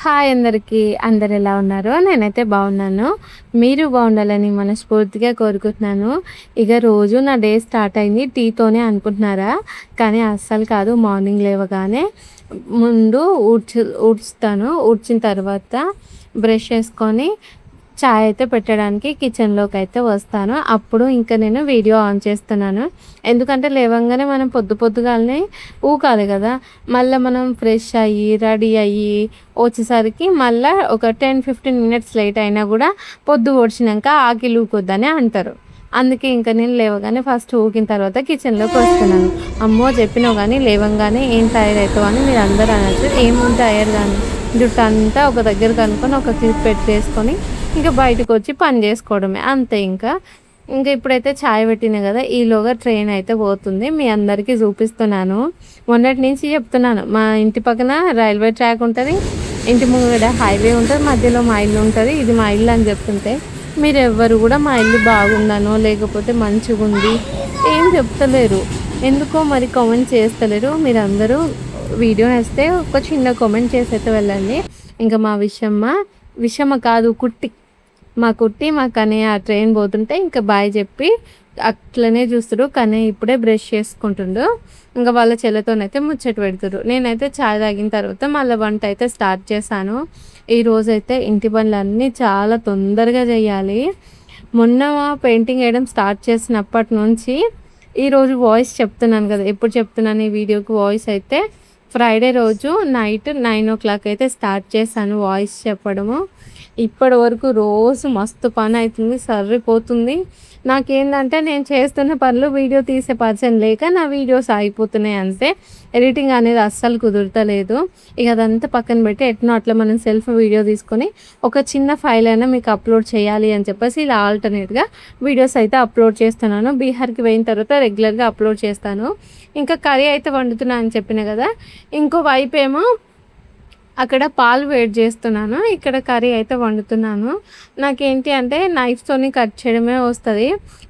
Hi అందరికీ. అందరు ఎలా ఉన్నారు? నేనైతే బాగున్నాను. మీరు బాగుండాలని మనస్ఫూర్తిగా కోరుకుంటున్నాను. ఇక రోజు నా డే స్టార్ట్ అయింది టీతోనే అనుకుంటున్నారా? కానీ అస్సలు కాదు. మార్నింగ్ లేవగానే ముందు ఊడ్చుతాను. ఊడ్చిన తర్వాత బ్రష్ చేసుకొని చాయ్ అయితే పెట్టడానికి కిచెన్లోకి అయితే వస్తాను. అప్పుడు ఇంకా నేను వీడియో ఆన్ చేస్తున్నాను. ఎందుకంటే లేవంగానే మనం పొద్దుగాలనే ఊకాలి కదా. మళ్ళీ మనం ఫ్రెష్ అయ్యి రెడీ అయ్యి వచ్చేసరికి మళ్ళీ ఒక 10-15 మినిట్స్ లేట్ అయినా కూడా పొద్దు పొడిచినాక ఆకిలి ఊకొద్దని అంటారు. అందుకే ఇంకా నేను లేవగానే ఫస్ట్ ఊకిన తర్వాత కిచెన్లోకి వస్తున్నాను. అమ్మో చెప్పినావు కానీ లేవంగానే ఏం తయారవుతావు అని మీరు అందరూ అనొచ్చు. ఏం తయారు కానీ జుట్టు అంతా ఒక దగ్గర కనుక్కొని ఒక క్లిప్ పెట్టేసుకొని ఇంకా బయటకు వచ్చి పని చేసుకోవడమే అంతే. ఇంకా ఇప్పుడైతే ఛాయ్ పెట్టినా కదా, ఈలోగా ట్రైన్ అయితే పోతుంది. మీ అందరికీ చూపిస్తున్నాను. మొన్నటి నుంచి చెప్తున్నాను, మా ఇంటి పక్కన రైల్వే ట్రాక్ ఉంటుంది, ఇంటి ముంగడ హైవే ఉంటుంది, మధ్యలో మా ఇల్లు ఉంటుంది. ఇది మా ఇల్లు అని చెప్తుంటే మీరు ఎవ్వరు కూడా మా ఇల్లు బాగుందనో లేకపోతే మంచిగా ఉంది ఏం చెప్తలేరు. ఎందుకో మరి కామెంట్ చేస్తలేరు. మీరు అందరూ వీడియో వేస్తే ఒక చిన్న కామెంట్ చేసి అయితే వెళ్ళండి. ఇంకా మా విషమ్మ కాదు కుట్టి, మా కుట్టి మా కన్నయ్య ఆ ట్రైన్ పోతుంటే ఇంకా బాయ్ చెప్పి అట్లనే చూస్తుడు. కానీ ఇప్పుడే బ్రష్ చేసుకుంటుండు. ఇంకా వాళ్ళ చెల్లెతోనైతే ముచ్చట పెడుతురు. నేనైతే చాయ్ తాగిన తర్వాత మళ్ళీ వంట అయితే స్టార్ట్ చేశాను. ఈరోజైతే ఇంటి పనులన్నీ చాలా తొందరగా చేయాలి. మొన్న పెయింటింగ్ వేయడం స్టార్ట్ చేసినప్పటి నుంచి ఈరోజు వాయిస్ చెప్తున్నాను కదా, ఎప్పుడు చెప్తున్నాను ఈ వీడియోకి వాయిస్ అయితే ఫ్రైడే రోజు నైట్ 9 అయితే స్టార్ట్ చేశాను వాయిస్ చెప్పడము. ఇప్పటి వరకు రోజు మస్తు పని అవుతుంది, సర్రిపోతుంది. నాకేంటంటే నేను చేస్తున్న పనులు వీడియో తీసే పర్సన్ లేక నా వీడియోస్ ఆగిపోతున్నాయి అంతే. ఎడిటింగ్ అనేది అస్సలు కుదురుతలేదు. ఇక అదంతా పక్కన పెట్టి ఎట్నో అట్లా మనం సెల్ఫ్ వీడియో తీసుకొని ఒక చిన్న ఫైల్ అయినా మీకు అప్లోడ్ చేయాలి అని చెప్పేసి ఇలా ఆల్టర్నేట్గా వీడియోస్ అయితే అప్లోడ్ చేస్తున్నాను. బీహార్కి పోయిన తర్వాత రెగ్యులర్గా అప్లోడ్ చేస్తాను. ఇంకా కర్రీ అయితే వండుతున్నా అని చెప్పిన కదా, ఇంకో వైపు ఏమో అక్కడ పాలు వేడి చేస్తున్నాను, ఇక్కడ కర్రీ అయితే వండుతున్నాను. నాకేంటి అంటే నైఫ్తోని కట్ చేయడమే వస్తుంది,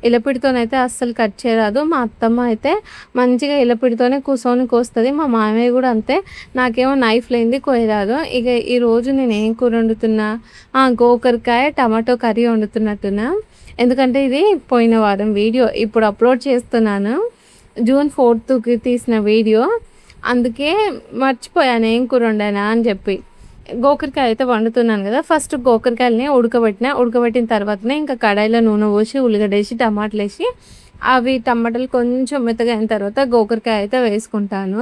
ఇలపిడితోనైతే అస్సలు కట్ చేయరాదు. మా అత్తమ్మ అయితే మంచిగా ఇలపిడితోనే కూర్చొని కోస్తుంది, మా మామయ్య కూడా అంతే. నాకేమో నైఫ్ లేనిది కోయరాదు. ఇక ఈరోజు నేను ఏం కూర వండుతున్నా, గోకరకాయ టమాటో కర్రీ వండుతున్నట్టున్నా. ఎందుకంటే ఇది పోయిన వారం వీడియో ఇప్పుడు అప్లోడ్ చేస్తున్నాను, June 4th తీసిన వీడియో. అందుకే మర్చిపోయాను ఏం కూర వండానా అని చెప్పి. గోకరకాయ అయితే వండుతున్నాను కదా, ఫస్ట్ గోకరకాయలని ఉడకబెట్టిన తర్వాతనే ఇంకా కడాయిలో నూనె పోసి ఉల్లిగడ్డ వేసి టమాటాలు వేసి అవి టమాటాలు కొంచెం మెత్తగా అయిన తర్వాత గోకరకాయ అయితే వేసుకుంటాను.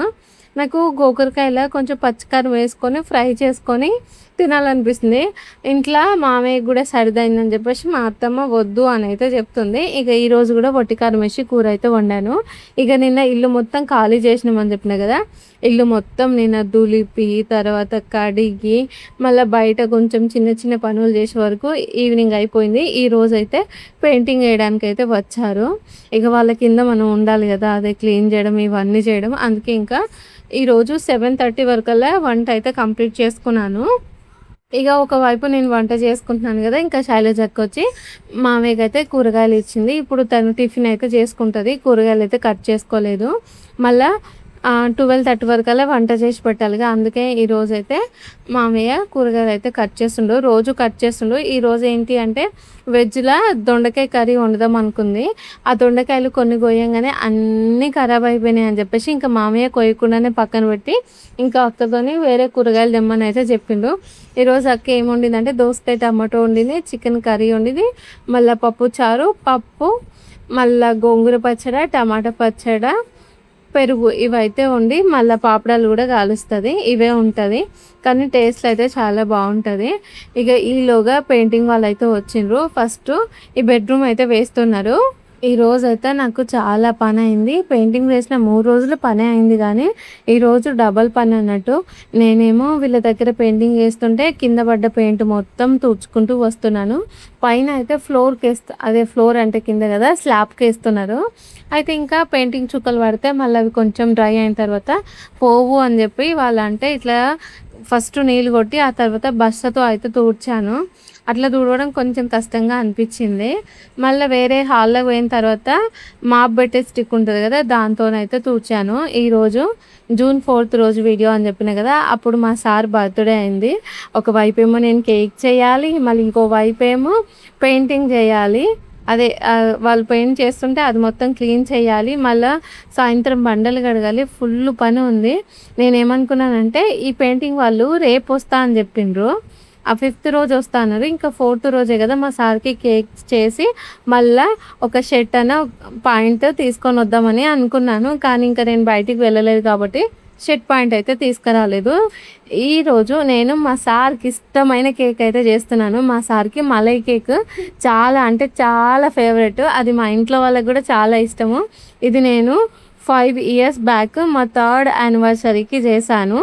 నాకు గోకరకాయలో కొంచెం పచ్చికారం వేసుకొని ఫ్రై చేసుకొని తినాలనిపిస్తుంది. ఇంట్లో మామయ్య కూడా సరిదైందని చెప్పేసి మా అత్తమ్మ వద్దు అని అయితే చెప్తుంది. ఇక ఈరోజు కూడా వట్టికారం వేసి కూర అయితే వండాను. ఇక నిన్న ఇల్లు మొత్తం ఖాళీ చేసినామని చెప్పిన కదా, ఇల్లు మొత్తం నిన్న దులిపి తర్వాత కడిగి మళ్ళీ బయట కొంచెం చిన్న చిన్న పనులు చేసే వరకు ఈవినింగ్ అయిపోయింది. ఈ రోజు అయితే పెయింటింగ్ వేయడానికి అయితే వచ్చారు. ఇక వాళ్ళ కింద మనం ఉండాలి కదా, అదే క్లీన్ చేయడం ఇవన్నీ చేయడం. అందుకే ఇంకా ఈరోజు 7:30 వరకల్లా వంట అయితే కంప్లీట్ చేసుకున్నాను. ఇక ఒకవైపు నేను వంట చేసుకుంటున్నాను కదా, ఇంకా శైలజక్క వచ్చి మామయ్యకి అయితే కూరగాయలు ఇచ్చింది. ఇప్పుడు తను టిఫిన్ అయితే చేసుకుంటుంది, కూరగాయలు అయితే కట్ చేసుకోలేదు. మళ్ళీ 12:30 వరకల్లా వంట చేసి పెట్టాలిగా, అందుకే ఈరోజు అయితే మామయ్య కూరగాయలు అయితే కట్ చేస్తుండు, రోజు కట్ చేస్తుండు. ఈరోజు ఏంటి అంటే వెజ్లో దొండకాయ కర్రీ వండుదాం అనుకుంది. ఆ దొండకాయలు కొన్ని కొయ్యంగానే అన్నీ ఖరాబ్ అయిపోయినాయి అని చెప్పేసి ఇంకా మామయ్య కొయ్యకుండానే పక్కన పెట్టి ఇంకా అక్కతోని వేరే కూరగాయలు తెమ్మని అయితే చెప్పిండు. ఈరోజు అక్క ఏం వండిందంటే దోసకాయ టమాటో వండింది, చికెన్ కర్రీ వండింది, మళ్ళీ పప్పు చారు, పప్పు, మళ్ళీ గోంగూర పచ్చడి, టమాటా పచ్చడి, పెరుగు ఇవైతే వండి మళ్ళీ పాపడాలు కూడా కాలుస్తుంది. ఇవే ఉంటుంది కానీ టేస్ట్ అయితే చాలా బాగుంటుంది. ఇక ఈలోగా పెయింటింగ్ వాళ్ళు అయితే వచ్చిండ్రు. ఫస్ట్ ఈ బెడ్రూమ్ అయితే వేస్తున్నారు. ఈ రోజైతే నాకు చాలా పని అయింది. పెయింటింగ్ వేసిన 3 రోజులు పని అయింది కానీ ఈరోజు డబల్ పని అన్నట్టు. నేనేమో వీళ్ళ దగ్గర పెయింటింగ్ వేస్తుంటే కింద పడ్డ పెయింట్ మొత్తం తుడుచుకుంటూ వస్తున్నాను. పైన అయితే అదే ఫ్లోర్ అంటే కింద కదా, స్లాబ్కి వేస్తున్నారు. అయితే ఇంకా పెయింటింగ్ చుక్కలు పడితే మళ్ళీ అవి కొంచెం డ్రై అయిన తర్వాత పోవు అని చెప్పి వాళ్ళంటే ఇట్లా ఫస్ట్ నీళ్ళు కొట్టి ఆ తర్వాత బస్సతో అయితే తుడిచాను. అట్లా తుడవడం కొంచెం కష్టంగా అనిపించింది. మళ్ళీ వేరే హాల్లోకి పోయిన తర్వాత మాప్ పెట్టే స్టిక్ ఉంటుంది కదా, దాంతోనైతే తుడిచాను. ఈరోజు జూన్ 4th రోజు వీడియో అని చెప్పిన కదా, అప్పుడు మా సార్ బర్త్డే అయింది. ఒకవైపు ఏమో నేను కేక్ చేయాలి, మళ్ళీ ఇంకో వైపు ఏమో పెయింటింగ్ చేయాలి. అదే వాళ్ళు పెయింట్ చేస్తుంటే అది మొత్తం క్లీన్ చేయాలి. మళ్ళీ సాయంత్రం బండలు కడగాలి. ఫుల్ పని ఉంది. నేనేమనుకున్నానంటే ఈ పెయింటింగ్ వాళ్ళు రేపు వస్తా అని చెప్పిండ్రు. ఆ 5th రోజు వస్తా అన్నారు. ఇంకా 4th రోజే కదా, మా సార్కి కేక్ చేసి మళ్ళీ ఒక షర్ట్ అన్న పాయింట్ తీసుకొని వద్దామని అనుకున్నాను. కానీ ఇంకా నేను బయటికి వెళ్ళలేదు కాబట్టి షర్ట్ పాయింట్ అయితే తీసుకురాలేదు. ఈరోజు నేను మా సార్కి ఇష్టమైన కేక్ అయితే చేస్తున్నాను. మా సార్కి మలై కేక్ చాలా అంటే చాలా ఫేవరెట్. అది మా ఇంట్లో వాళ్ళకి కూడా చాలా ఇష్టము. ఇది నేను 5 years బ్యాక్ మా 3rd యానివర్సరీకి చేశాను.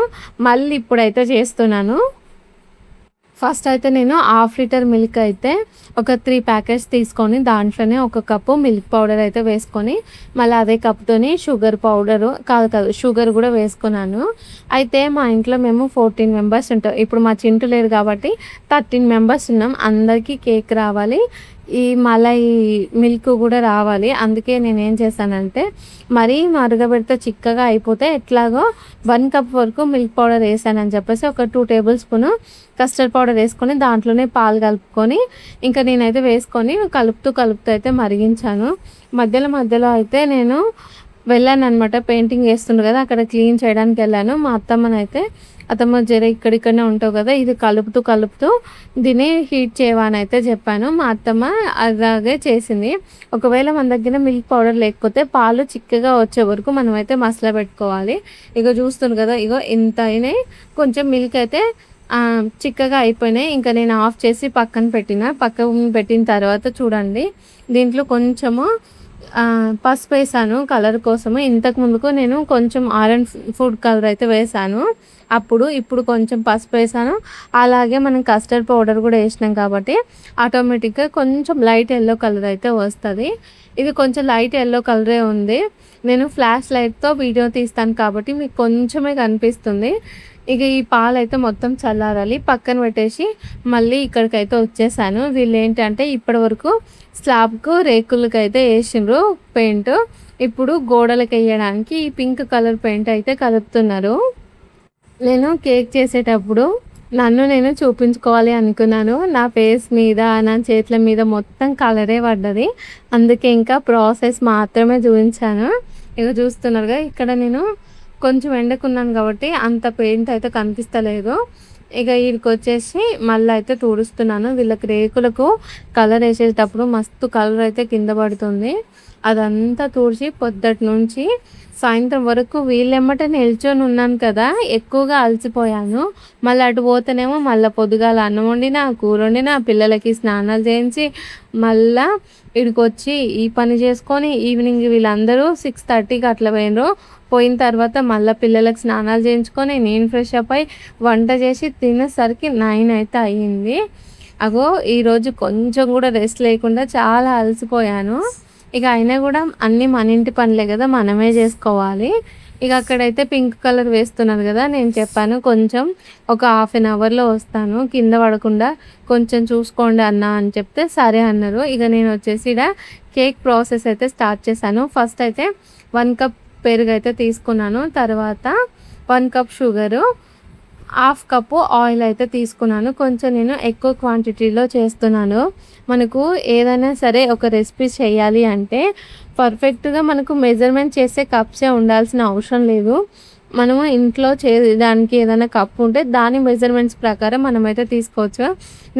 మళ్ళీ ఇప్పుడైతే చేస్తున్నాను. ఫస్ట్ అయితే నేను హాఫ్ లీటర్ మిల్క్ అయితే ఒక 3 ప్యాకెట్స్ తీసుకొని దాంట్లోనే ఒక కప్పు మిల్క్ పౌడర్ అయితే వేసుకొని మళ్ళీ అదే కప్తోని షుగర్ పౌడరు షుగర్ కూడా వేసుకున్నాను. అయితే మా ఇంట్లో మేము 14 మెంబర్స్ ఉంటాం. ఇప్పుడు మా చింటూ లేరు కాబట్టి 13 మెంబర్స్ ఉన్నాం. అందరికీ కేక్ రావాలి, ఈ మలై మిల్క్ కూడా రావాలి. అందుకే నేనేం చేశానంటే మరీ మరగబెడితే చిక్కగా అయిపోతే ఎట్లాగో 1 కప్ వరకు మిల్క్ పౌడర్ వేసానని చెప్పేసి ఒక 2 టేబుల్ స్పూన్ కస్టర్డ్ పౌడర్ వేసుకొని దాంట్లోనే పాలు కలుపుకొని ఇంకా నేనైతే వేసుకొని కలుపుతూ అయితే మరిగించాను. మధ్యలో అయితే నేను వెళ్ళాను అనమాట. పెయింటింగ్ వేస్తుండ్రు కదా, అక్కడ క్లీన్ చేయడానికి వెళ్ళాను. మా అత్తమ్మనైతే అత్తమ్మ జర ఇక్కడిక్కడనే ఉంటావు కదా, ఇది కలుపుతూ దీన్ని హీట్ చేయవని అయితే చెప్పాను. మా అత్తమ్మ అలాగే చేసింది. ఒకవేళ మన దగ్గర మిల్క్ పౌడర్ లేకపోతే పాలు చిక్కగా వచ్చే వరకు మనం అయితే మసాలా పెట్టుకోవాలి. ఇక చూస్తుంది కదా, ఇగో ఇంత అయినాయి. కొంచెం మిల్క్ అయితే చిక్కగా అయిపోయినాయి. ఇంకా నేను ఆఫ్ చేసి పక్కన పెట్టిన తర్వాత చూడండి, దీంట్లో కొంచెము పసుపు వేసాను కలర్ కోసము. ఇంతకు ముందుకు నేను కొంచెం ఆరెంజ్ ఫుడ్ కలర్ అయితే వేసాను. ఇప్పుడు కొంచెం పసుపు వేసాను. అలాగే మనం కస్టర్డ్ పౌడర్ కూడా వేసినాం కాబట్టి ఆటోమేటిక్గా కొంచెం లైట్ ఎల్లో కలర్ అయితే వస్తుంది. ఇది కొంచెం లైట్ ఎల్లో కలరే ఉంది. నేను ఫ్లాష్ లైట్తో వీడియో తీస్తాను కాబట్టి మీకు కొంచెమే కనిపిస్తుంది. ఇక ఈ పాలు అయితే మొత్తం చల్లారాలి. పక్కన పెట్టేసి మళ్ళీ ఇక్కడికైతే వచ్చేసాను. వీళ్ళు ఏంటంటే ఇప్పటి వరకు స్లాబ్కు రేకులకి అయితే వేసిండ్రు పెయింట్. ఇప్పుడు గోడలకు వేయడానికి ఈ పింక్ కలర్ పెయింట్ అయితే కలుపుతున్నారు. నేను కేక్ చేసేటప్పుడు నన్ను నేను చూపించుకోవాలి అనుకున్నాను. నా ఫేస్ మీద, నా చేతుల మీద మొత్తం కలరే పడ్డది. అందుకే ఇంకా ప్రాసెస్ మాత్రమే చూపించాను. ఇక చూస్తున్నారుగా, ఇక్కడ నేను కొంచెం ఎండకున్నాను కాబట్టి అంత పెయింట్ అయితే కనిపిస్తలేదు. ఇక వీడికి వచ్చేసి మళ్ళీ అయితే తుడుస్తున్నాను. వీళ్ళకి రేకులకు కలర్ వేసేటప్పుడు మస్తు కలర్ అయితే కింద పడుతుంది. అదంతా తుడిచి పొద్దుటి నుంచి సాయంత్రం వరకు వీళ్ళెమ్మటే నిల్చొని ఉన్నాను కదా, ఎక్కువగా అలసిపోయాను. మళ్ళీ అటు పోతేనేమో మళ్ళీ పొద్దుగాల అన్నం వండిన, కూర వండిన, పిల్లలకి స్నానాలు చేయించి మళ్ళీ ఇక్కడికి వచ్చి ఈ పని చేసుకొని ఈవినింగ్ వీళ్ళందరూ 6:30కి అట్లా పోయిన తర్వాత మళ్ళీ పిల్లలకు స్నానాలు చేయించుకొని నేను ఫ్రెష్ అప్ అయి వంట చేసి తినేసరికి 9 అయితే అయ్యింది. ఈరోజు కొంచెం కూడా రెస్ట్ లేకుండా చాలా అలసిపోయాను. ఇక అయినా కూడా అన్నీ మన ఇంటి పనులే కదా, మనమే చేసుకోవాలి. ఇక అక్కడైతే పింక్ కలర్ వేస్తున్నారు కదా, నేను చెప్పాను కొంచెం ఒక 1/2 అవర్లో వస్తాను, కింద పడకుండా కొంచెం చూసుకోండి అన్న అని చెప్తే సరే అన్నారు. ఇక నేను వచ్చేసి ఇక్కడ కేక్ ప్రాసెస్ అయితే స్టార్ట్ చేశాను. ఫస్ట్ అయితే 1 కప్ పెరుగు అయితే తీసుకున్నాను. తర్వాత 1 కప్ షుగరు, 1/2 కప్పు ఆయిల్ అయితే తీసుకున్నాను. కొంచెం నేను ఎక్కువ క్వాంటిటీలో చేస్తున్నాను. మనకు ఏదైనా సరే ఒక రెసిపీ చేయాలి అంటే పర్ఫెక్ట్గా మనకు మెజర్మెంట్ చేసే కప్సే ఉండాల్సిన అవసరం లేదు. మనము ఇంట్లో దానికి ఏదైనా కప్ ఉంటే దాని మెజర్మెంట్స్ ప్రకారం మనమైతే తీసుకోవచ్చు.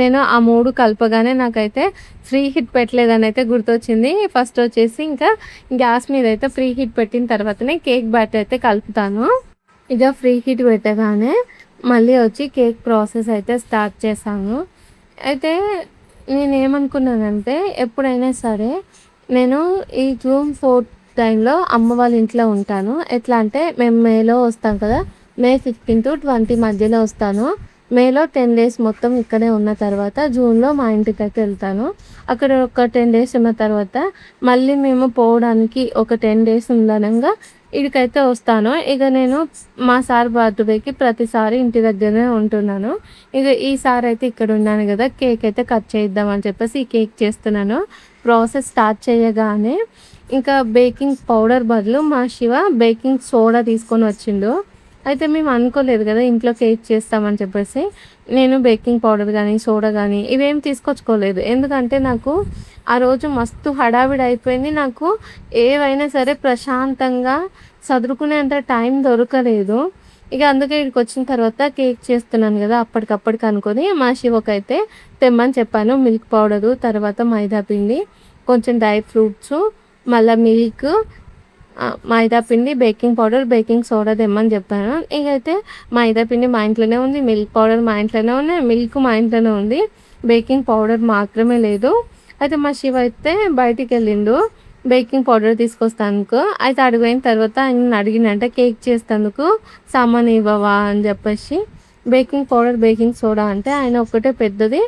నేను ఆ 3 కలపగానే నాకైతే ఫ్రీ హీట్ పెట్టలేదని అయితే గుర్తొచ్చింది. ఫస్ట్ వచ్చేసి ఇంకా గ్యాస్ మీద అయితే ఫ్రీ హీట్ పెట్టిన తర్వాతనే కేక్ బ్యాటర్ అయితే కలుపుతాను. ఇక ఫ్రీ హీట్ పెట్టగానే మళ్ళీ వచ్చి కేక్ ప్రాసెస్ అయితే స్టార్ట్ చేశాను. అయితే నేనేమనుకున్నానంటే ఎప్పుడైనా సరే నేను ఈ జూన్ 4th టైంలో అమ్మ వాళ్ళ ఇంట్లో ఉంటాను. ఎట్లా అంటే మేము మేలో వస్తాం కదా, May 15 to 20 మధ్యలో వస్తాను. మేలో 10 డేస్ మొత్తం ఇక్కడే ఉన్న తర్వాత జూన్‌లో మా ఇంటికైతే వెళ్తాను. అక్కడ ఒక 10 డేస్ ఉన్న తర్వాత మళ్ళీ మేము పోవడానికి ఒక 10 డేస్ ఉందనంగా ఈడికైతే వస్తాను. ఇక నేను మా సార్ బర్త్‌డేకి ప్రతిసారి ఇంటి దగ్గరనే ఉంటున్నాను. ఇక ఈసారి అయితే ఇక్కడ ఉన్నాను కదా! కేక్ అయితే కట్ చేద్దాం అని చెప్పేసి ఈ కేక్ చేస్తున్నాను. ప్రాసెస్ స్టార్ట్ చేయగానే ఇంకా బేకింగ్ పౌడర్ బదులు మా శివ బేకింగ్ సోడా తీసుకొని వచ్చిండు. అయితే మేము అనుకోలేదు కదా ఇంట్లో కేక్ చేస్తామని చెప్పేసి. నేను బేకింగ్ పౌడర్ గానీ, సోడా గానీ ఇవేం తీసుకొచ్చుకోలేదు. ఎందుకంటే నాకు ఆ రోజు మస్తు హడావిడి అయిపోయింది. నాకు ఏవైనా సరే ప్రశాంతంగా సదురుకునేంత టైం దొరకలేదు. ఇక అందుకే ఇక్కడికొచ్చిన తర్వాత కేక్ చేస్తున్నాను గదా! అప్పటికప్పటికి అనుకోని మా శివకైతే తెమ్మని చెప్పాను. మిల్క్ పౌడరు, తర్వాత మైదా పిండి, కొంచెం డ్రై ఫ్రూట్సు, మళ్ళా మిల్క్, మైదా పిండి, బేకింగ్ పౌడర్, బేకింగ్ సోడా తెమ్మని చెప్పాను. ఇకైతే మైదా పిండి మా ఇంట్లోనే ఉంది. మిల్క్ పౌడర్ మా ఇంట్లోనే ఉన్నాయి. మిల్క్ మా ఇంట్లోనే ఉంది. బేకింగ్ పౌడర్ మాత్రమే లేదు. అయితే మా శివ అయితే బయటికెళ్ళిండు బేకింగ్ పౌడర్ తీసుకొస్తానుకు. అయితే అడిగిపోయిన తర్వాత ఆయన అడిగిండంట కేక్ చేసేందుకు సామాను ఇవ్వవా అని చెప్పేసి. బేకింగ్ పౌడర్, బేకింగ్ సోడా అంటే ఆయన ఒక్కటే పెద్దది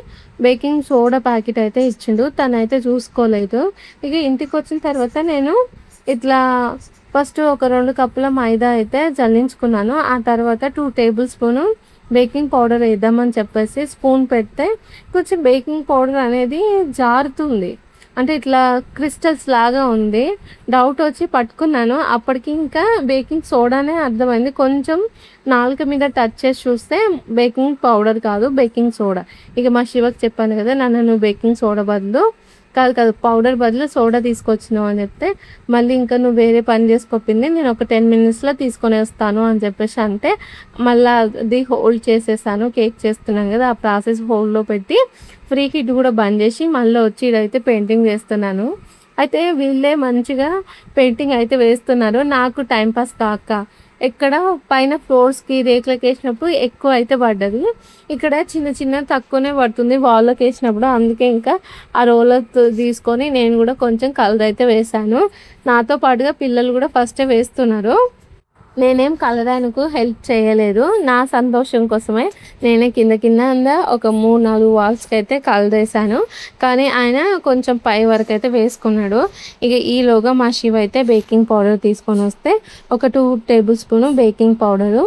బేకింగ్ సోడా ప్యాకెట్ అయితే ఇచ్చిండు. తనైతే చూసుకోలేదు. ఇక ఇంటికొచ్చిన తర్వాత నేను ఇట్లా ఫస్ట్ ఒక 2 కప్పుల మైదా అయితే జల్లించుకున్నాను. ఆ తర్వాత 2 టేబుల్ స్పూను బేకింగ్ పౌడర్ వేద్దామని చెప్పేసి స్పూన్ పెడితే కొంచెం బేకింగ్ పౌడర్ అనేది జారుతుంది. అంటే ఇట్లా క్రిస్టల్స్ లాగా ఉంది. డౌట్ వచ్చి పట్టుకున్నాను. అప్పటికి ఇంకా బేకింగ్ సోడానే అర్థమైంది. కొంచెం నాలుక మీద టచ్ చేసి చూస్తే బేకింగ్ పౌడర్ కాదు, బేకింగ్ సోడా. ఇక మా శివకి చెప్పాను కదా, నన్ను నువ్వు బేకింగ్ సోడా బదులు కాదు పౌడర్ బదులు సోడా తీసుకొచ్చినావు అని చెప్తే, మళ్ళీ ఇంకా నువ్వు వేరే పని చేసుకోపింది, నేను ఒక 10 మినిట్స్లో తీసుకొని వస్తాను అని చెప్పేసి అంటే మళ్ళీ అది హోల్డ్ చేసేసాను. కేక్ చేస్తున్నాను కదా, ఆ ప్రాసెస్ హోల్డ్లో పెట్టి ఫ్రీ హిట్ కూడా బంద్ చేసి మళ్ళీ వచ్చి ఇదైతే పెయింటింగ్ వేస్తున్నాను. అయితే వీళ్ళే మంచిగా పెయింటింగ్ అయితే వేస్తున్నారు. నాకు టైంపాస్ కాక ఎక్కడ పైన ఫ్లోర్స్కి రేకులకి వేసినప్పుడు ఎక్కువ అయితే పడ్డది. ఇక్కడ చిన్న చిన్న తక్కువనే పడుతుంది వాల్లోకి వేసినప్పుడు. అందుకే ఇంకా ఆ రోలర్ తీసుకొని నేను కూడా కొంచెం కలర్ అయితే వేశాను. నాతో పాటుగా పిల్లలు కూడా ఫస్టే వేస్తున్నారు. నేనేం కలరానికి హెల్ప్ చేయలేదు. నా సంతోషం కోసమే నేనే కింద ఒక 3-4 వాల్స్కి అయితే కలర్ వేసాను. కానీ ఆయన కొంచెం పై వరకు అయితే వేసుకున్నాడు. ఇక ఈలోగా మా శివ అయితే బేకింగ్ పౌడర్ తీసుకొని వస్తే ఒక 2 table spoon baking powder,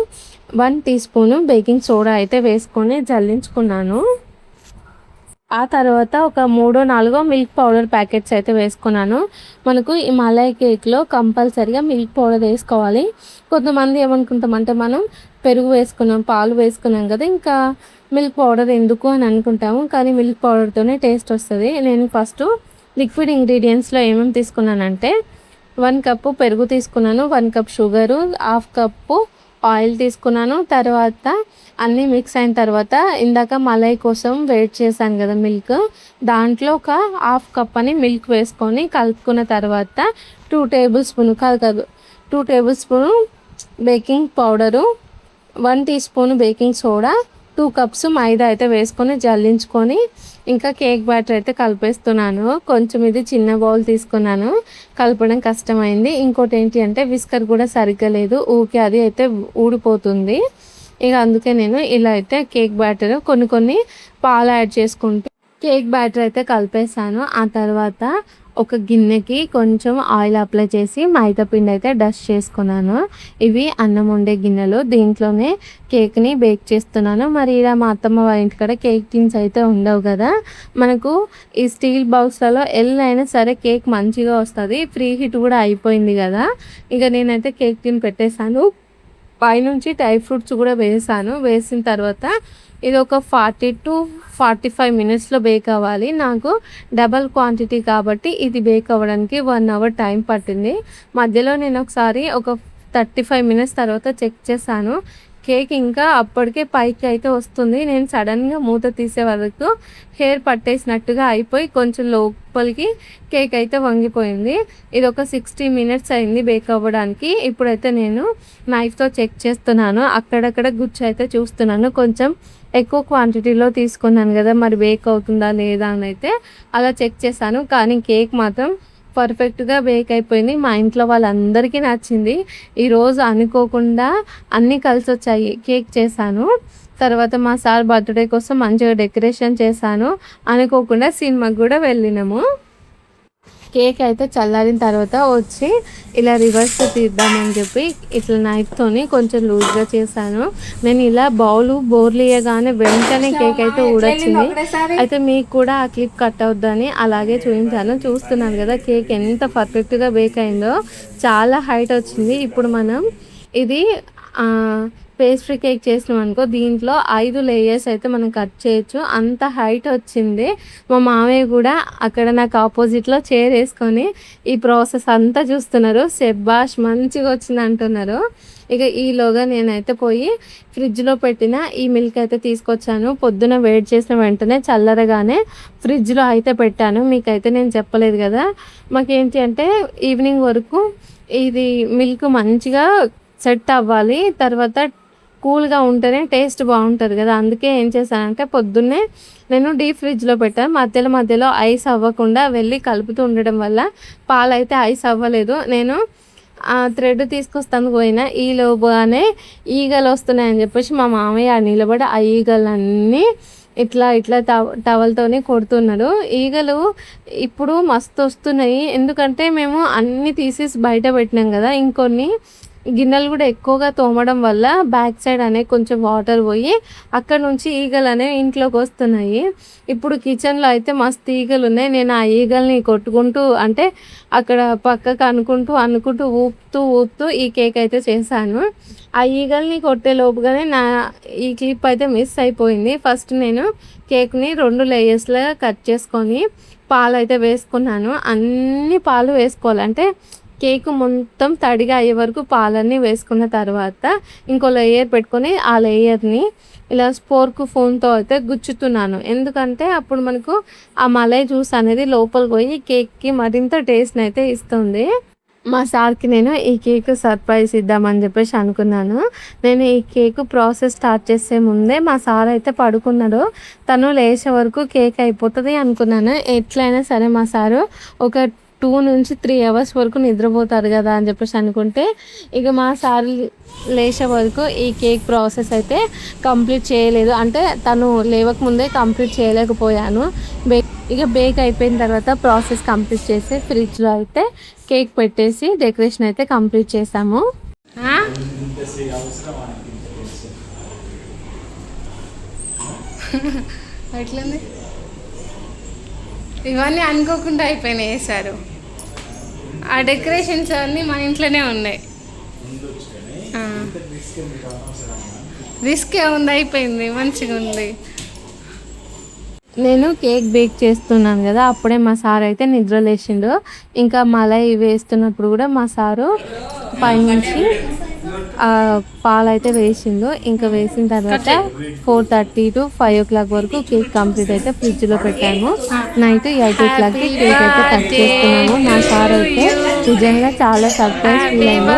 1 teaspoon baking soda అయితే వేసుకొని జల్లించుకున్నాను. ఆ తర్వాత ఒక 3-4 మిల్క్ పౌడర్ ప్యాకెట్స్ అయితే వేసుకున్నాను. మనకు ఈ మలై కేక్లో కంపల్సరీగా మిల్క్ పౌడర్ వేసుకోవాలి. కొంతమంది ఏమనుకుంటామంటే మనం పెరుగు వేసుకున్నాం, పాలు వేసుకున్నాం కదా, ఇంకా మిల్క్ పౌడర్ ఎందుకు అని అనుకుంటాము. కానీ మిల్క్ పౌడర్తోనే టేస్ట్ వస్తుంది. నేను ఫస్ట్ లిక్విడ్ ఇంగ్రీడియంట్స్లో ఏమేమి తీసుకున్నానంటే 1 కప్పు పెరుగు తీసుకున్నాను, 1 కప్ షుగరు, 1/2 కప్పు ఆయిల్ తీసుకున్నాను. తర్వాత అన్నీ మిక్స్ అయిన తర్వాత ఇందాక మలై కోసం వెయిట్ చేశాను కదా మిల్క్, దాంట్లో ఒక 1/2 కప్ అని మిల్క్ వేసుకొని కలుపుకున్న తర్వాత 2 table spoon 2 table spoon baking powder, 1 tea spoon baking soda, 2 cups maida అయితే వేసుకొని జల్లించుకొని ఇంకా కేక్ బ్యాటర్ అయితే కలిపేస్తున్నాను. కొంచెం ఇది చిన్న బౌల్ తీసుకున్నాను, కలపడం కష్టమైంది. ఇంకోటి ఏంటి అంటే విస్కర్ కూడా సరిగ్గా లేదు, ఊరికే అది అయితే ఊడిపోతుంది. ఇక అందుకే నేను ఇలా అయితే కేక్ బ్యాటర్ కొన్ని పాలు యాడ్ చేసుకుంటూ కేక్ బ్యాటర్ అయితే కలిపేసాను. ఆ తర్వాత ఒక గిన్నెకి కొంచెం ఆయిల్ అప్లై చేసి మైదా పిండి అయితే డస్ట్ చేసుకున్నాను. ఇవి అన్నం వండే గిన్నెలు, దీంట్లోనే కేక్ని బేక్ చేస్తున్నాను. మరి ఇలా మా అత్తమ్మ వాళ్ళ ఇంటికాడ కేక్ టిన్స్ అయితే ఉండవు కదా, మనకు ఈ స్టీల్ బాక్స్లలో అయినా సరే కేక్ మంచిగా వస్తుంది. ఫ్రీ హిట్ కూడా అయిపోయింది కదా, ఇక నేనైతే కేక్ టిన్ పెట్టేశాను. పైనుంచి డ్రై ఫ్రూట్స్ కూడా వేసాను. వేసిన తర్వాత ఇది ఒక 40-45 మినిట్స్లో బేక్ అవ్వాలి. నాకు డబల్ క్వాంటిటీ కాబట్టి ఇది బేక్ అవ్వడానికి 1 అవర్ టైం పట్టింది. మధ్యలో నేను ఒకసారి ఒక 35 మినిట్స్ తర్వాత చెక్ చేశాను. కేక్ ఇంకా అప్పటికే పైకి అయితే వస్తుంది. నేను సడన్గా మూత తీసే వరకు హెయిర్ పట్టేసినట్టుగా అయిపోయి కొంచెం లోపలికి కేక్ అయితే వంగిపోయింది. ఇది ఒక 60 మినిట్స్ అయింది బేక్ అవ్వడానికి. ఇప్పుడైతే నేను నైఫ్తో చెక్ చేస్తున్నాను, అక్కడక్కడ గుచ్చి అయితే చూస్తున్నాను. కొంచెం ఎక్కువ క్వాంటిటీలో తీసుకున్నాను కదా, మరి బేక్ అవుతుందా లేదా అని అయితే అలా చెక్ చేశాను. కానీ కేక్ మాత్రం పర్ఫెక్ట్గా బేక్ అయిపోయింది. మా ఇంట్లో వాళ్ళందరికీ నచ్చింది. ఈరోజు అనుకోకుండా అన్నీ కలిసి వచ్చాయి. కేక్ చేశాను, తర్వాత మా సార్ బర్త్డే కోసం మంచిగా డెకరేషన్ చేశాను. అనుకోకుండా సినిమాకి కూడా వెళ్ళినాము. కేక్ అయితే చల్లారిన తర్వాత వచ్చి ఇలా రివర్స్ తీద్దామని చెప్పి ఇట్లా నైఫ్తోని కొంచెం లూజ్గా చేశాను. నేను ఇలా బోర్లియగానే వెంటనే కేక్ అయితే ఊడొచ్చింది. అయితే మీకు కూడా ఆ క్లిప్ కట్ అవుద్దని అలాగే చూపించాను. చూస్తున్నాను కదా కేక్ ఎంత పర్ఫెక్ట్గా బేక్ అయిందో, చాలా హైట్ వచ్చింది. ఇప్పుడు మనం ఇది పేస్ట్రీ కేక్ చేసినాం అనుకో, దీంట్లో 5 లేయర్స్ అయితే మనం కట్ చేయొచ్చు, అంత హైట్ వచ్చింది. మా మామయ్య కూడా అక్కడ నాకు ఆపోజిట్లో చైర్ వేసుకొని ఈ ప్రాసెస్ అంతా చూస్తున్నారు. శెబ్బాష్ మంచిగా వచ్చింది అంటున్నారు. ఇక ఈలోగా నేనైతే పోయి ఫ్రిడ్జ్లో పెట్టిన ఈ మిల్క్ అయితే తీసుకొచ్చాను. పొద్దున వేడి చేసిన వెంటనే చల్లరగానే ఫ్రిడ్జ్లో అయితే పెట్టాను. మీకైతే నేను చెప్పలేదు కదా, మాకేంటి అంటే ఈవినింగ్ వరకు ఇది మిల్క్ మంచిగా సెట్ అవ్వాలి, తర్వాత కూల్గా ఉంటేనే టేస్ట్ బాగుంటుంది కదా. అందుకే ఏం చేశానంటే పొద్దున్నే నేను డీప్ ఫ్రిడ్జ్లో పెట్టాను. మధ్యలో ఐస్ అవ్వకుండా వెళ్ళి కలుపుతూ ఉండడం వల్ల పాలు అయితే ఐస్ అవ్వలేదు. నేను థ్రెడ్ తీసుకొస్తాను పోయినా, ఈలోగానే ఈగలు వస్తున్నాయని చెప్పేసి మా మామయ్య నిలబడి ఆ ఈగలన్నీ ఇట్లా టవల్తోనే కొడుతున్నాడు. ఈగలు ఇప్పుడు మస్తు వస్తున్నాయి, ఎందుకంటే మేము అన్నీ తీసేసి బయట పెట్టినాం కదా. ఇంకొన్ని గిన్నెలు కూడా ఎక్కువగా తోమడం వల్ల బ్యాక్ సైడ్ అనే కొంచెం వాటర్ పోయి అక్కడ నుంచి ఈగలు అనేవి ఇంట్లోకి వస్తున్నాయి. ఇప్పుడు కిచెన్లో అయితే మస్తు ఈగలు ఉన్నాయి. నేను ఆ ఈగల్ని కొట్టుకుంటూ అంటే అక్కడ పక్కకు అనుకుంటూ ఊపుతూ ఈ కేక్ అయితే చేశాను. ఆ ఈగల్ని కొట్టే లోపుగానే ఈ క్లిప్ అయితే మిస్ అయిపోయింది. ఫస్ట్ నేను కేక్ని 2 లేయర్స్లో కట్ చేసుకొని పాలు అయితే వేసుకున్నాను. అన్ని పాలు వేసుకోవాలి, అంటే కేక్ మొత్తం తడిగా అయ్యే వరకు పాలన్నీ వేసుకున్న తర్వాత ఇంకో లేయర్ పెట్టుకొని ఆ లేయర్ని ఇలా ఫోన్తో అయితే గుచ్చుతున్నాను. ఎందుకంటే అప్పుడు మనకు ఆ మలై జ్యూస్ అనేది లోపలికి పోయి కేక్కి మరింత టేస్ట్ని అయితే ఇస్తుంది. మా సార్కి నేను ఈ కేక్ సర్ప్రైజ్ ఇద్దామని చెప్పేసి అనుకున్నాను. నేను ఈ కేక్ ప్రాసెస్ స్టార్ట్ చేసే ముందే మా సార్ అయితే పడుకున్నాడు. తను లేచే వరకు కేక్ అయిపోతుంది అనుకున్నాను. ఎట్లయినా సరే మా సారు ఒక 2 నుంచి 3 అవర్స్ వరకు నిద్రపోతారు కదా అని చెప్పేసి అనుకుంటే, ఇక మా సార్ లేచే వరకు ఈ కేక్ ప్రాసెస్ అయితే కంప్లీట్ చేయలేదు. అంటే తను లేవకముందే కంప్లీట్ చేయలేకపోయాను. బేక్ అయిపోయిన తర్వాత ప్రాసెస్ కంప్లీట్ చేసి ఫ్రిడ్జ్లో అయితే కేక్ పెట్టేసి డెకరేషన్ అయితే కంప్లీట్ చేసాము. ఎట్లుంది? ఇవన్నీ అనుకోకుండా అయిపోయినాయి సారు. ఆ డెకరేషన్స్ అన్నీ మా ఇంట్లోనే ఉన్నాయి. రిస్క్ ఏముంది, అయిపోయింది, మంచిగా ఉంది. నేను కేక్ బేక్ చేస్తున్నాను కదా, అప్పుడే మా సార్ అయితే నిద్ర లేచిండు. ఇంకా మలై వేస్తున్నప్పుడు కూడా మా సారు పైనుంచి పాలైతే వేసిండు. ఇంకా వేసిన తర్వాత 4:30 to 5 o'clock వరకు కేక్ కంప్లీట్ అయితే ఫ్రిడ్జ్లో పెట్టాము. నైట్ 8 o'clockకి కేక్ అయితే కట్ చేసుకున్నాము. మా సార్ అయితే నిజంగా చాలా సర్ప్రైజ్ ఫీల్ అయ్యాము.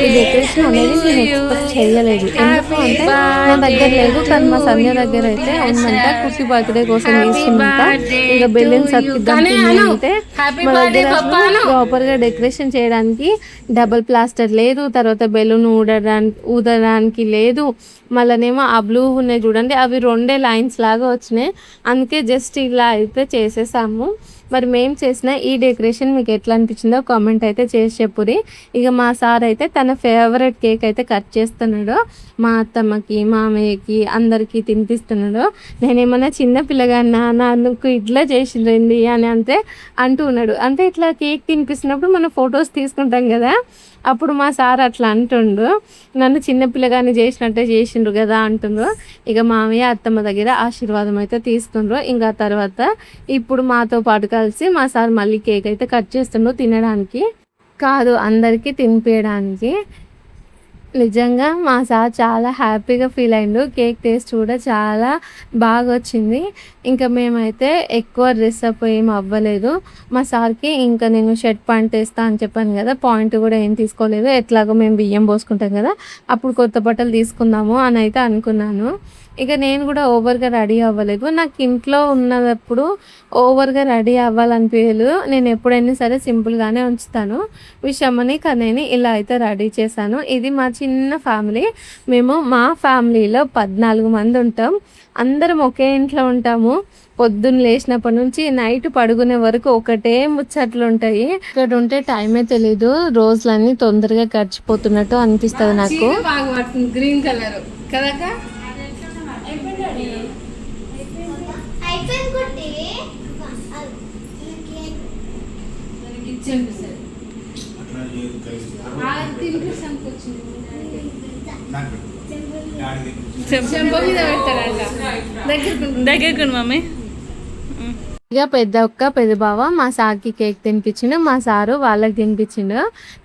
ఈ డెకరేషన్ అనేది నేను ఎక్స్పెక్ట్ చేయలేదు. ఎందుకు అంటే నా దగ్గర లేదు, కానీ మా సంధ్య దగ్గర అయితే ఉందంట. కుషి బర్త్డే కోసం తీసుకుందంట. ఇంకా బెలూన్స్ అతికిద్దాం అంటే మా దగ్గర ప్రాపర్గా డెకరేషన్ చేయడానికి డబుల్ ప్లాస్టర్ లేదు, తర్వాత బెలూన్ ఊదడానికి లేదు. మళ్ళనేమో ఆ బ్లూ ఉన్నాయి చూడండి, అవి 2 లైన్స్ లాగా వచ్చినాయి. అందుకే జస్ట్ ఇలా అయితే చేసేసాము. మరి మేము చేసిన ఈ డెకరేషన్ మీకు ఎట్లా అనిపించిందో కామెంట్ అయితే చేసి చెప్పురి. ఇక మా సార్ అయితే తన ఫేవరెట్ కేక్ అయితే కట్ చేస్తున్నాడు. మా అత్తమ్మకి, మామయ్యకి, అందరికీ తినిపిస్తున్నాడు. నేనేమన్నా చిన్న పిల్లగాన్నా నాకు ఇట్లా చేసిండ్రండి అని అంటూ ఉన్నాడు. అంటే ఇట్లా కేక్ తినిపిస్తున్నప్పుడు మనం ఫొటోస్ తీసుకుంటాం కదా, అప్పుడు మా సార్ అట్లా అంటుండు, నన్ను చిన్నపిల్లగాని చేసినట్టే చేసిండ్రు కదా అంటుండ్రు. ఇక మామయ్య అత్తమ్మ దగ్గర ఆశీర్వాదం అయితే తీసుకుండ్రు. ఇంకా తర్వాత ఇప్పుడు మాతో పాటు కలిసి మా సార్ మళ్ళీ కేక్ అయితే కట్ చేస్తుండ్రు, తినడానికి కాదు అందరికీ తినిపించడానికి. నిజంగా మా సార్ చాలా హ్యాపీగా ఫీల్ అయ్యిండు. కేక్ టేస్ట్ కూడా చాలా బాగా వచ్చింది. ఇంకా మేమైతే ఎక్కువ డ్రెస్ అప్ ఏం అవ్వలేదు. మా సార్కి ఇంకా నేను షర్ట్ ప్యాంట్ వేస్తా అని చెప్పాను కదా, పాయింట్ కూడా ఏం తీసుకోలేదు. ఎట్లాగో మేము బియ్యం పోసుకుంటాం కదా, అప్పుడు కొత్త బట్టలు తీసుకుందాము అని అయితే అనుకున్నాను. ఇక నేను కూడా ఓవర్గా రెడీ అవ్వలేదు. నాకు ఇంట్లో ఉన్నప్పుడు ఓవర్గా రెడీ అవ్వాలనిపించలేదు. నేను ఎప్పుడైనా సరే సింపుల్గానే ఉంచుతాను. విషమ్మని కన్నయ్యని ఇలా అయితే రెడీ చేశాను. ఇది మా చిన్న ఫ్యామిలీ. మేము మా ఫ్యామిలీలో 14 మంది ఉంటాం. అందరం ఒకే ఇంట్లో ఉంటాము. పొద్దున్న లేచినప్పటి నుంచి నైట్ పడుకునే వరకు ఒకటే ముచ్చట్లు ఉంటాయి. ఇక్కడ ఉంటే టైమే తెలీదు. రోజులన్నీ తొందరగా గడిచిపోతున్నట్టు అనిపిస్తుంది నాకు. గ్రీన్ కలర్ కదా దగ్గరకు మమ్మీ. ఇక పెద్ద బావ మా సార్కి కేక్ తినిపించిండు. మా సారు వాళ్ళకి తినిపించిండు.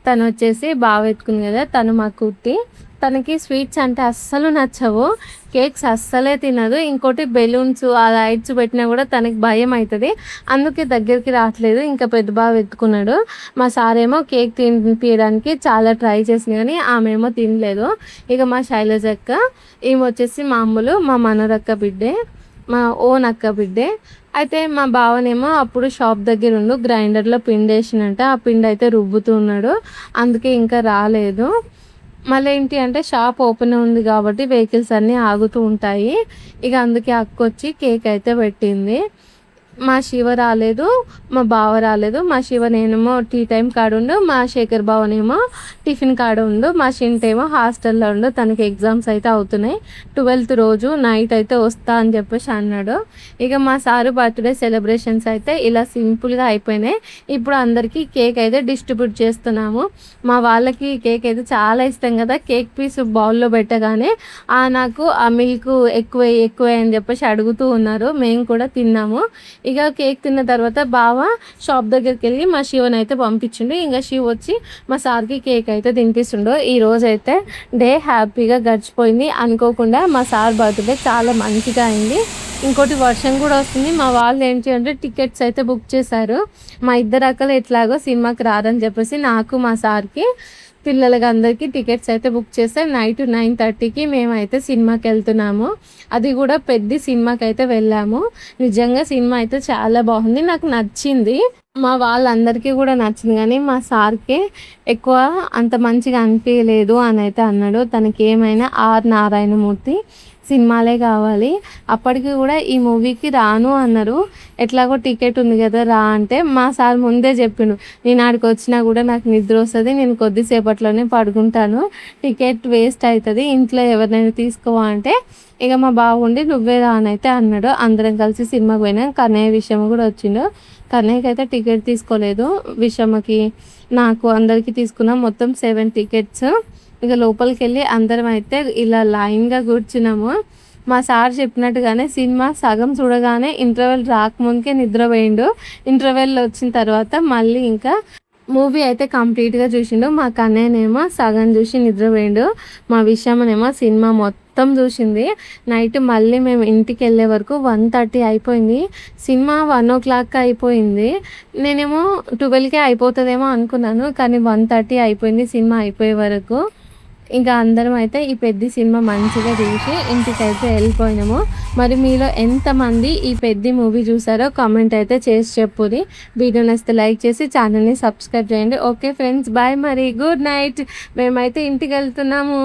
తను వచ్చేసి బావ ఎత్తుకుంది కదా, తను మా కుర్తి. తనకి స్వీట్స్ అంటే అస్సలు నచ్చవు, కేక్స్ అస్సలే తినదు. ఇంకోటి బెలూన్స్ ఆ లైట్స్ పెట్టినా కూడా తనకి భయం అవుతుంది, అందుకే దగ్గరికి రావట్లేదు. ఇంకా పెద్ద బావ ఎత్తుకున్నాడు. మా సార్ ఏమో కేక్ తినిపించడానికి చాలా ట్రై చేసింది కానీ ఆమెమో తినలేదు. ఇక మా శైలజ అక్క ఈమె వచ్చేసి మామూలు మా మనోరక్క బిడ్డే, మా ఓన్ అక్క బిడ్డే. అయితే మా బావనేమో అప్పుడు షాప్ దగ్గర ఉండు గ్రైండర్లో పిండి వేసినట్ట, ఆ పిండి అయితే రుబ్బుతూ ఉన్నాడు, అందుకే ఇంకా రాలేదు. మళ్ళీ ఏంటి అంటే షాప్ ఓపెన్ ఉంది కాబట్టి వెహికల్స్ అన్నీ ఆగుతూ ఉంటాయి. ఇక అందుకే అక్క వచ్చి కేక్ అయితే పెట్టింది. మా శివ రాలేదు, మా బావ రాలేదు. మా శివ నేనేమో టీ టైం కాడ ఉండు, మా శేఖర్ బావనేమో టిఫిన్ కాడ ఉండు, మా షింటేమో హాస్టల్లో ఉండు. తనకి ఎగ్జామ్స్ అయితే అవుతున్నాయి. 12th రోజు నైట్ అయితే వస్తా అని చెప్పేసి అన్నాడు. ఇక మా సారు బర్త్డే సెలబ్రేషన్స్ అయితే ఇలా సింపుల్గా అయిపోయినాయి. ఇప్పుడు అందరికీ కేక్ అయితే డిస్ట్రిబ్యూట్ చేస్తున్నాము. మా వాళ్ళకి కేక్ అయితే చాలా ఇష్టం కదా, కేక్ పీస్ బౌల్లో పెట్టగానే నాకు ఆ మిల్క్ ఎక్కువ అని చెప్పేసి అడుగుతూ ఉన్నారు. మేము కూడా తిన్నాము. ఇక కేక్ తిన్న తర్వాత బావ షాప్ దగ్గరికి వెళ్ళి మా శివని అయితే పంపించిండు. ఇంకా శివ వచ్చి మా సార్కి కేక్ అయితే తినిపిస్తుండో. ఈ రోజు అయితే డే హ్యాపీగా గడిచిపోయింది. అనుకోకుండా మా సార్ బర్త్డే చాలా మంచిగా అయింది. ఇంకోటి వర్షం కూడా వస్తుంది. మా వాళ్ళు ఏంటి అంటే టికెట్స్ అయితే బుక్ చేశారు. మా ఇద్దరు అక్కలు ఎట్లాగో సినిమాకి రారని చెప్పేసి నాకు మా సార్కి పిల్లలకి అందరికీ టికెట్స్ అయితే బుక్ చేస్తే నైట్ 9:30కి మేమైతే సినిమాకి వెళ్తున్నాము. అది కూడా పెద్ద సినిమాకి అయితే వెళ్ళాము. నిజంగా సినిమా అయితే చాలా బాగుంది, నాకు నచ్చింది. మా వాళ్ళందరికీ కూడా నచ్చింది కానీ మా సార్కే ఎక్కువ అంత మంచిగా అనిపించలేదు అని అయితే అన్నాడు. తనకి ఏమైనా ఆర్ నారాయణమూర్తి సినిమాలే కావాలి. అప్పటికి కూడా ఈ మూవీకి రాను అన్నారు. ఎట్లాగో టికెట్ ఉంది కదా రా అంటే మా సార్ ముందే చెప్పిండు, నేను ఆడికి వచ్చినా కూడా నాకు నిద్ర వస్తుంది, నేను కొద్దిసేపట్లోనే పడుకుంటాను, టికెట్ వేస్ట్ అవుతుంది, ఇంట్లో ఎవరినైనా తీసుకోవా అంటే ఇక మా బాగుండి నువ్వే రా అని అయితే అన్నాడు. అందరం కలిసి సినిమాకి పోయినాం. కన్నయ్య విషయం కూడా వచ్చిండు. కన్నయ్యకి అయితే టికెట్ తీసుకోలేదు, విషమ్మకి నాకు అందరికీ తీసుకున్నాం. మొత్తం 7 టికెట్స్. ఇక లోపలికి వెళ్ళి అందరం అయితే ఇలా లైన్గా కూర్చున్నాము. మా సార్ చెప్పినట్టుగానే సినిమా సగం చూడగానే ఇంటర్వెల్ రాకముందుకే నిద్రపోయిండు. ఇంటర్వెల్ వచ్చిన తర్వాత మళ్ళీ ఇంకా మూవీ అయితే కంప్లీట్గా చూసిండు. మా కన్నయ్యనేమో సగం చూసి నిద్రపోయిండు. మా విషయమనేమో సినిమా మొత్తం చూసింది. నైట్ మళ్ళీ మేము ఇంటికి వెళ్ళే వరకు 1:30 అయిపోయింది. సినిమా 1 o'clock అయిపోయింది. నేనేమో 12కే అయిపోతుందేమో అనుకున్నాను, కానీ 1:30 అయిపోయింది సినిమా అయిపోయే వరకు. ఇంకా అందరం అయితే ఈ పెద్ద సినిమా మంచిగా చూసి ఇంటికైతే వెళ్ళిపోయినాము. మరి మీలో ఎంతమంది ఈ పెద్ద మూవీ చూసారో కామెంట్ అయితే చేసి చెప్పుది. వీడియో నచ్చితే లైక్ చేసి ఛానల్ని సబ్స్క్రైబ్ చేయండి. Okay friends, bye. మరి గుడ్ నైట్. మేమైతే ఇంటికి వెళ్తున్నాము.